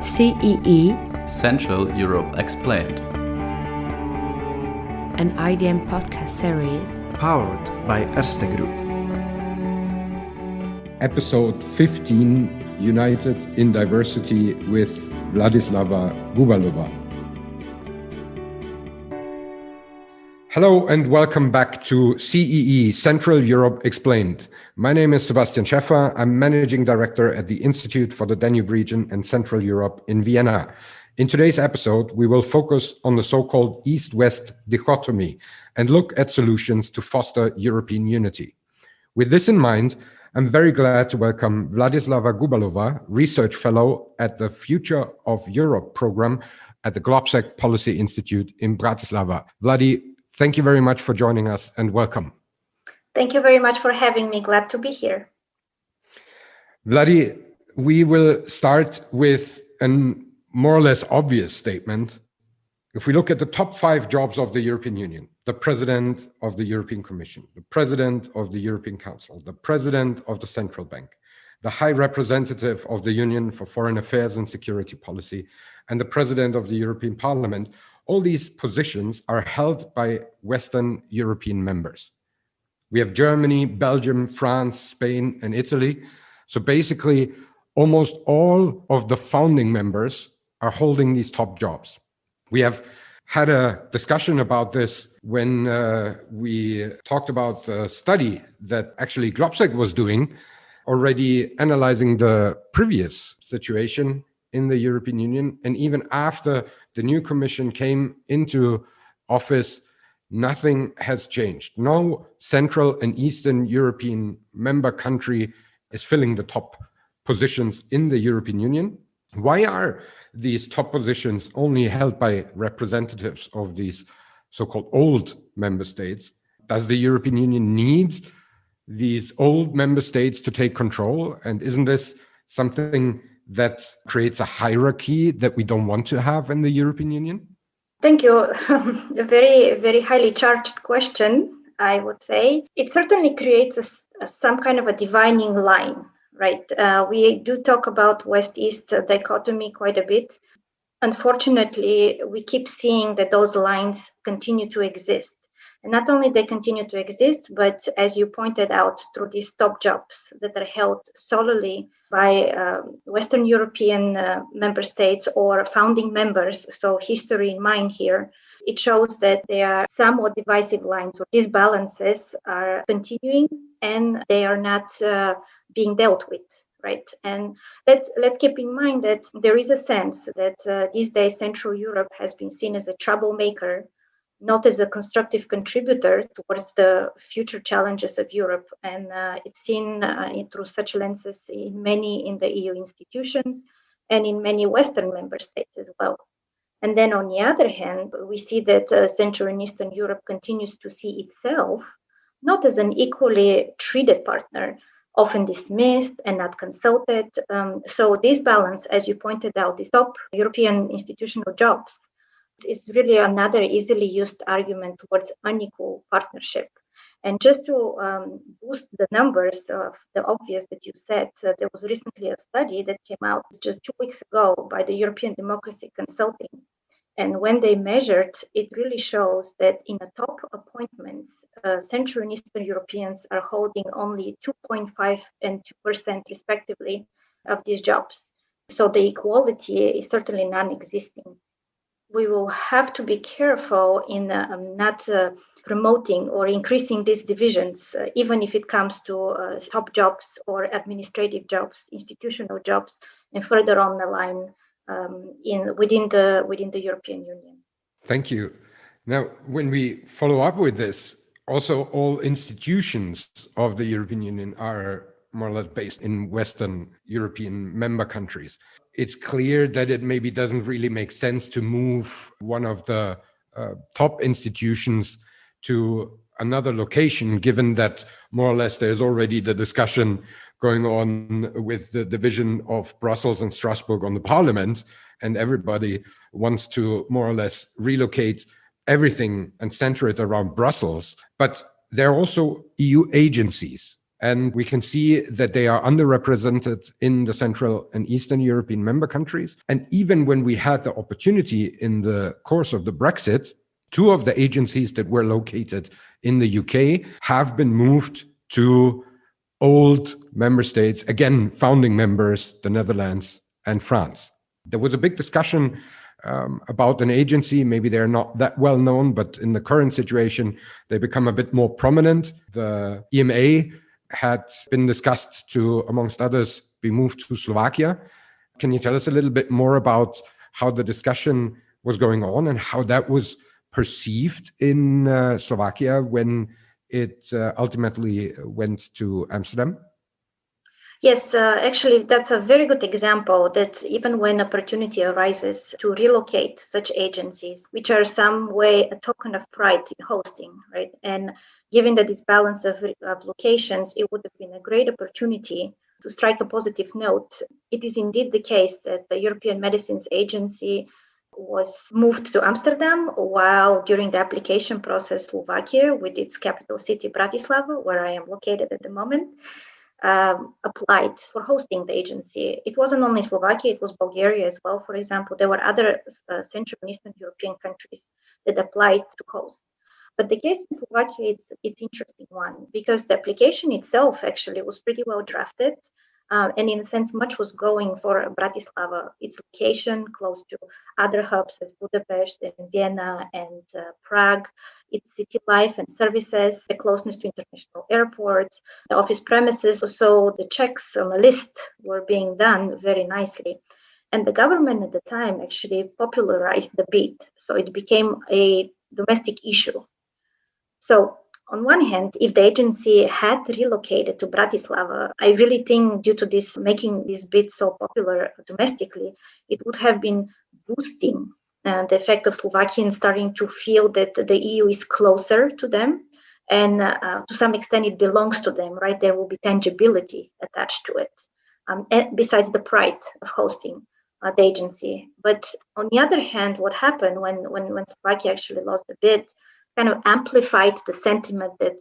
CEE Central Europe Explained, an IDM podcast series powered by Erste Group. Episode 15, United in Diversity with Vladislava Gubalova. Hello and welcome back to CEE, Central Europe Explained. My name is Sebastian Schäffer. I'm Managing Director at the Institute for the Danube Region and Central Europe in Vienna. In today's episode, we will focus on the so-called East-West dichotomy and look at solutions to foster European unity. With this in mind, I'm very glad to welcome Vladislava Gubalova, Research Fellow at the Future of Europe program at the Globsec Policy Institute in Bratislava. Vladi, thank you very much for joining us and welcome. Thank you very much for having me. Glad to be here. Vladi, we will start with a more or less obvious statement. If we look at the top 5 jobs of the European Union, the President of the European Commission, the President of the European Council, the President of the Central Bank, the High Representative of the Union for Foreign Affairs and Security Policy, and the President of the European Parliament, all these positions are held by Western European members. We have Germany, Belgium, France, Spain, and Italy. So basically, almost all of the founding members are holding these top jobs. We have had a discussion about this when we talked about the study that actually Globsec was doing, already analyzing the previous situation in the European Union. And even after the new Commission came into office, nothing has changed. No Central and Eastern European member country is filling the top positions in the European Union. Why are these top positions only held by representatives of these so-called old member states? Does the European Union need these old member states to take control? And isn't this something that creates a hierarchy that we don't want to have in the European Union? Thank you. A very, very highly charged question, I would say. It certainly creates some kind of a dividing line, right? We do talk about West-East dichotomy quite a bit. Unfortunately, we keep seeing that those lines continue to exist. And not only they continue to exist, but as you pointed out, through these top jobs that are held solely by Western European member states or founding members, so history in mind here, it shows that there are somewhat divisive lines, or these balances are continuing and they are not being dealt with. Right, and let's keep in mind that there is a sense that these days Central Europe has been seen as a troublemaker, not as a constructive contributor towards the future challenges of Europe. And it's seen through such lenses in the EU institutions and in many Western member states as well. And then on the other hand, we see that Central and Eastern Europe continues to see itself not as an equally treated partner, often dismissed and not consulted. So this balance, as you pointed out, these top European institutional jobs, is really another easily used argument towards unequal partnership. And just to boost the numbers of the obvious that you said, there was recently a study that came out just 2 weeks ago by the European Democracy Consulting. And when they measured, it really shows that in the top appointments, Central and Eastern Europeans are holding only 2.5% and 2% respectively of these jobs. So the equality is certainly non-existing. We will have to be careful in not promoting or increasing these divisions, even if it comes to top jobs or administrative jobs, institutional jobs, and further on the line within the European Union. Thank you. Now, when we follow up with this, also all institutions of the European Union are more or less based in Western European member countries. It's clear that it maybe doesn't really make sense to move one of the top institutions to another location, given that more or less there's already the discussion going on with the division of Brussels and Strasbourg on the parliament, and everybody wants to more or less relocate everything and center it around Brussels. But there are also EU agencies And we can see that they are underrepresented in the Central and Eastern European member countries. And even when we had the opportunity in the course of the Brexit, two of the agencies that were located in the UK have been moved to old member states, again, founding members, the Netherlands and France. There was a big discussion about an agency. Maybe they're not that well known, but in the current situation, they become a bit more prominent. The EMA had been discussed to, amongst others, be moved to Slovakia. Can you tell us a little bit more about how the discussion was going on and how that was perceived in Slovakia when it ultimately went to Amsterdam? Yes, actually, that's a very good example that even when opportunity arises to relocate such agencies, which are some way a token of pride in hosting, right? And given that this balance of locations, it would have been a great opportunity to strike a positive note. It is indeed the case that the European Medicines Agency was moved to Amsterdam, while during the application process, Slovakia, with its capital city Bratislava, where I am located at the moment, applied for hosting the agency. It wasn't only Slovakia, it was Bulgaria as well, for example. There were other Central and Eastern European countries that applied to host. But the case in Slovakia, it's interesting one, because the application itself actually was pretty well drafted. And in a sense, much was going for Bratislava, its location close to other hubs as Budapest and Vienna and Prague, its city life and services, the closeness to international airports, the office premises. So the checks on the list were being done very nicely. And the government at the time actually popularized the bid. So it became a domestic issue. So on one hand, if the agency had relocated to Bratislava, I really think due to this making this bid so popular domestically, it would have been boosting the effect of Slovakians starting to feel that the EU is closer to them, and to some extent it belongs to them, right? There will be tangibility attached to it, and besides the pride of hosting the agency. But on the other hand, what happened when Slovakia actually lost the bid kind of amplified the sentiment that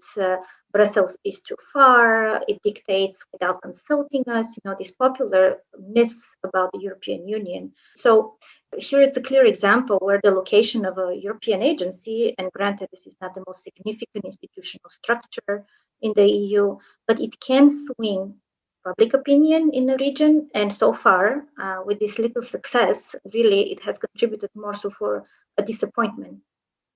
Brussels is too far, it dictates without consulting us, these popular myths about the European Union. So here it's a clear example where the location of a European agency, and granted this is not the most significant institutional structure in the EU, but it can swing public opinion in the region. And so far, with this little success, really it has contributed more so for a disappointment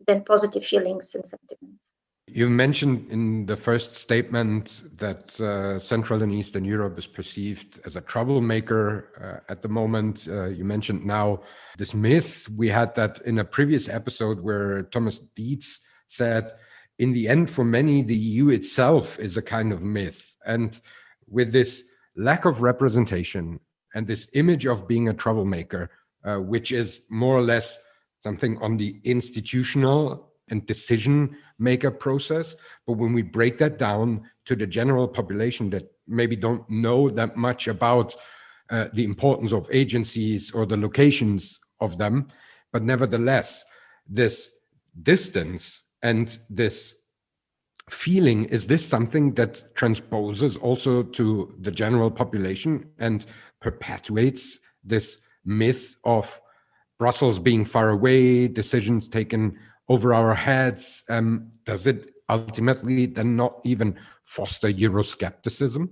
than positive feelings and sentiments. You mentioned in the first statement that Central and Eastern Europe is perceived as a troublemaker at the moment. You mentioned now this myth. We had that in a previous episode where Thomas Dietz said, in the end, for many, the EU itself is a kind of myth. And with this lack of representation and this image of being a troublemaker, which is more or less something on the institutional and decision maker process. But when we break that down to the general population that maybe don't know that much about the importance of agencies or the locations of them, but nevertheless, this distance and this feeling, is this something that transposes also to the general population and perpetuates this myth of Brussels being far away, decisions taken over our heads? Does it ultimately then not even foster Euroscepticism?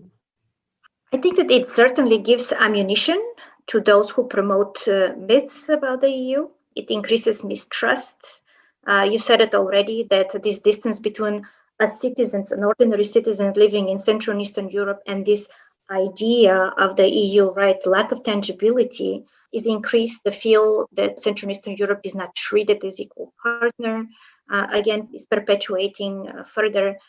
I think that it certainly gives ammunition to those who promote myths about the EU. It increases mistrust. You said it already, that this distance between us citizens and ordinary citizens living in Central and Eastern Europe and this idea of the EU, right, lack of tangibility, is increased. The feel that Central and Eastern Europe is not treated as equal partner, again, is perpetuating further.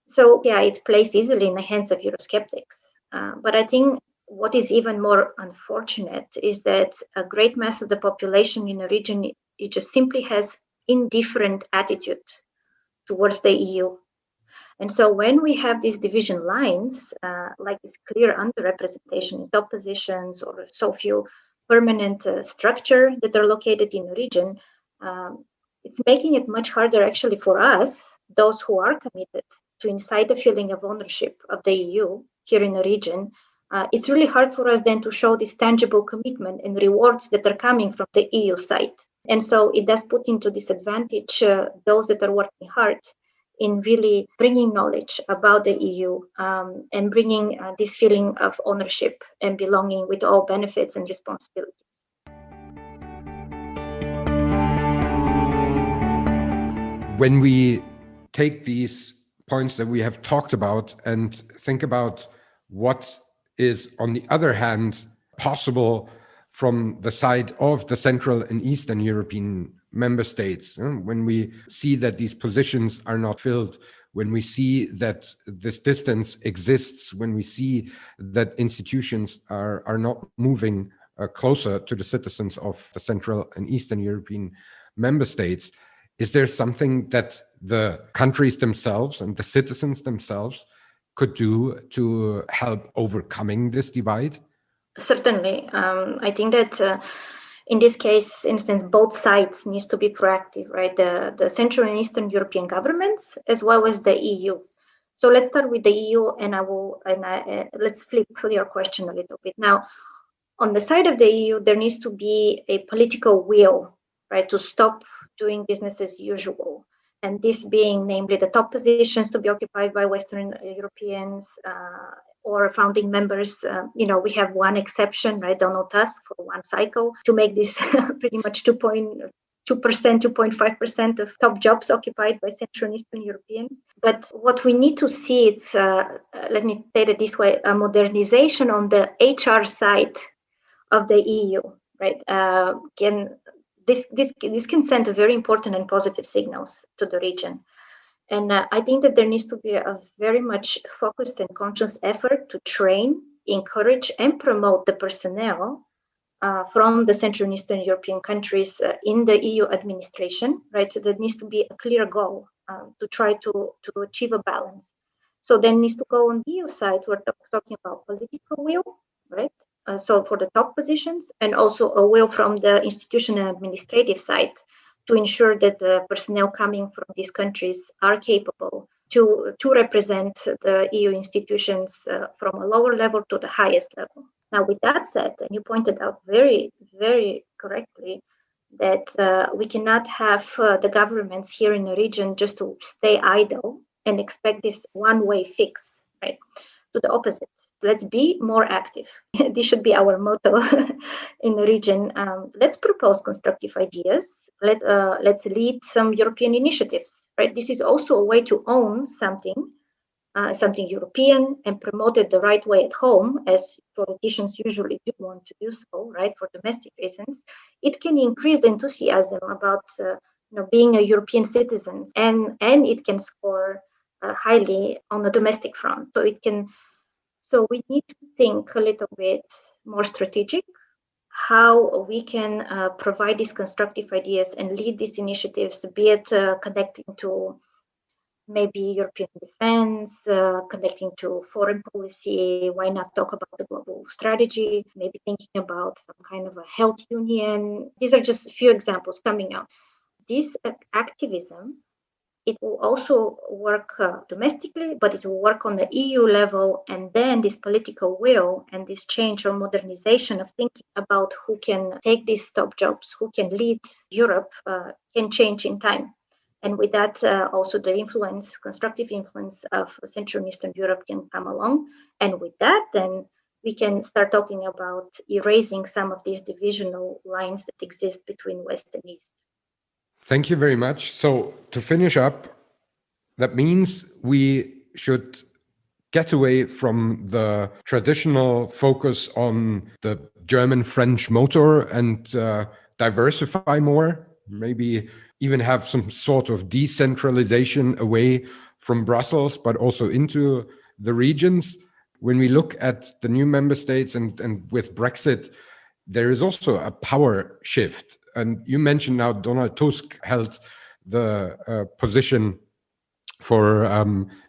So yeah, it plays easily in the hands of Eurosceptics. But I think what is even more unfortunate is that a great mass of the population in the region, it just simply has indifferent attitude towards the EU. And so when we have these division lines, like this clear underrepresentation in top positions or so few permanent structure that are located in the region, it's making it much harder actually for us, those who are committed, to incite a feeling of ownership of the EU here in the region. It's really hard for us then to show this tangible commitment and rewards that are coming from the EU side. And so it does put into disadvantage those that are working hard in really bringing knowledge about the EU and bringing this feeling of ownership and belonging with all benefits and responsibilities. When we take these points that we have talked about and think about what is, on the other hand, possible from the side of the Central and Eastern European member states, when we see that these positions are not filled, when we see that this distance exists, when we see that institutions are not moving closer to the citizens of the Central and Eastern European member states, is there something that the countries themselves and the citizens themselves could do to help overcoming this divide? Certainly. I think that in this case, in instance, both sides needs to be proactive, right? The Central and Eastern European governments, as well as the EU. So let's start with the EU, and let's flip your question a little bit. Now, on the side of the EU, there needs to be a political will, right, to stop doing business as usual. And this being namely the top positions to be occupied by Western Europeans or founding members. We have one exception, right, Donald Tusk, for one cycle, to make this pretty much 2.2%, 2.5% of top jobs occupied by Central and Eastern Europeans. But what we need to see is, let me say it this way, a modernization on the HR side of the EU, right? This can send a very important and positive signals to the region. And I think that there needs to be a very much focused and conscious effort to train, encourage, and promote the personnel from the Central and Eastern European countries in the EU administration, right? So there needs to be a clear goal to try to achieve a balance. So then needs to go on the EU side, we're talking about political will, right? So for the top positions, and also a will from the institutional and administrative side to ensure that the personnel coming from these countries are capable to represent the EU institutions from a lower level to the highest level. Now, with that said, and you pointed out very, very correctly, that we cannot have the governments here in the region just to stay idle and expect this one-way fix, right? To the opposite. Let's be more active. This should be our motto in the region. Let's propose constructive ideas. Let's lead some European initiatives, right? This is also a way to own something European and promote it the right way at home, as politicians usually do want to do so, right, for domestic reasons. It can increase the enthusiasm about being a European citizen, and it can score highly on the domestic front. So we need to think a little bit more strategic, how we can provide these constructive ideas and lead these initiatives, be it connecting to maybe European defense, connecting to foreign policy. Why not talk about the global strategy, maybe thinking about some kind of a health union. These are just a few examples coming out. This activism, it will also work domestically, but it will work on the EU level. And then this political will and this change or modernization of thinking about who can take these top jobs, who can lead Europe, can change in time. And with that, also the influence, constructive influence of Central and Eastern Europe can come along. And with that, then we can start talking about erasing some of these divisional lines that exist between West and East. Thank you very much. So to finish up, that means we should get away from the traditional focus on the German-French motor and diversify more, maybe even have some sort of decentralization away from Brussels, but also into the regions. When we look at the new member states and with Brexit, there is also a power shift. And you mentioned now Donald Tusk held the position for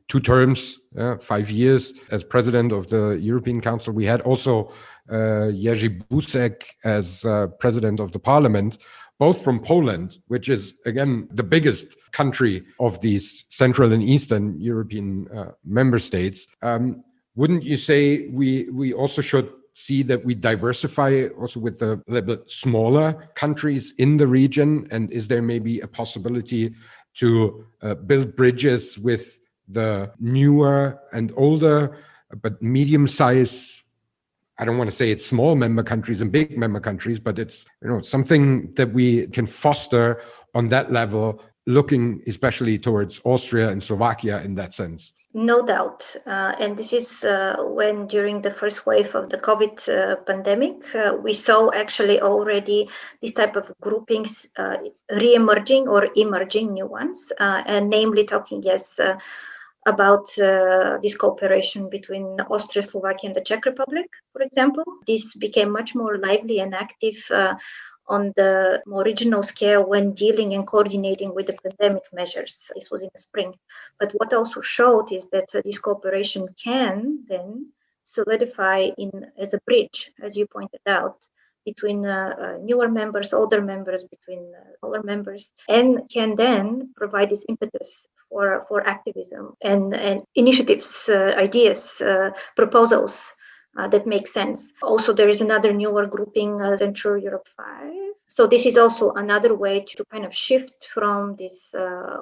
2 terms, 5 years as president of the European Council. We had also Jerzy Buzek as president of the parliament. both from Poland, which is, again, the biggest country of these Central and Eastern European member states. Wouldn't you say we also should see that we diversify also with the little bit smaller countries in the region? And is there maybe a possibility to build bridges with the newer and older, but medium-sized, I don't want to say it's small member countries and big member countries, but it's something that we can foster on that level, looking especially towards Austria and Slovakia in that sense? No doubt. And this is when during the first wave of the COVID pandemic, we saw actually already this type of groupings re-emerging or emerging new ones, and namely talking, about this cooperation between Austria, Slovakia, and the Czech Republic, for example. This became much more lively and active on the more regional scale when dealing and coordinating with the pandemic measures. This was in the spring. But what also showed is that this cooperation can then solidify as a bridge, as you pointed out, between newer members, older members, between older members, and can then provide this impetus for activism and initiatives, ideas, proposals that make sense. Also, there is another newer grouping, Central Europe 5. So this is also another way to kind of shift from this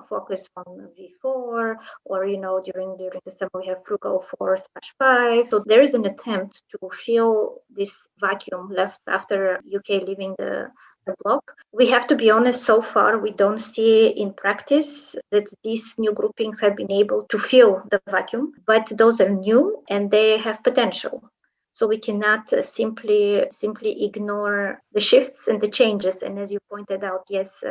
focus on V4, or during the summer we have Frugal 4/5. So there is an attempt to fill this vacuum left after UK leaving the bloc. We have to be honest, so far we don't see in practice that these new groupings have been able to fill the vacuum, but those are new and they have potential. So we cannot simply ignore the shifts and the changes. And as you pointed out, yes,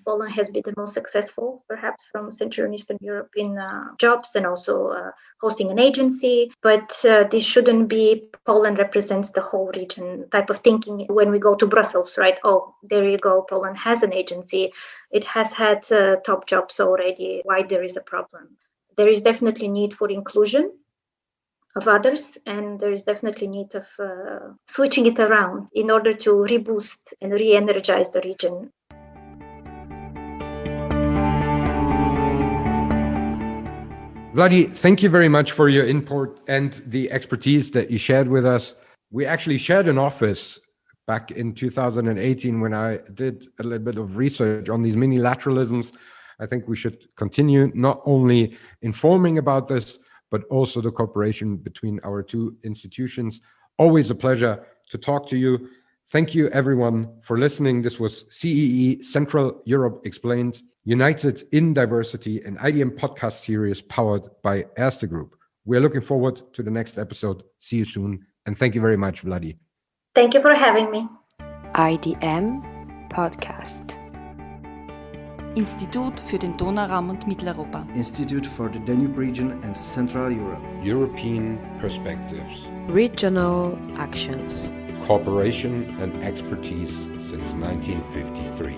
Poland has been the most successful, perhaps, from Central and Eastern Europe in jobs and also hosting an agency. But this shouldn't be Poland represents the whole region type of thinking when we go to Brussels, right? Oh, there you go. Poland has an agency. It has had top jobs already. Why there is a problem? There is definitely need for inclusion of others, and there is definitely need of switching it around in order to reboost and re-energize the region. Vladi, thank you very much for your input and the expertise that you shared with us. We actually shared an office back in 2018 when I did a little bit of research on these minilateralisms. I think we should continue not only informing about this, but also the cooperation between our two institutions. Always a pleasure to talk to you. Thank you, everyone, for listening. This was CEE, Central Europe Explained, United in Diversity, an IDM podcast series powered by Erste Group. We are looking forward to the next episode. See you soon. And thank you very much, Vladi. Thank you for having me. IDM Podcast. Institut für den Donauraum und Mitteleuropa. Institute for the Danube region and Central Europe. European Perspectives. Regional Actions. Cooperation and expertise since 1953.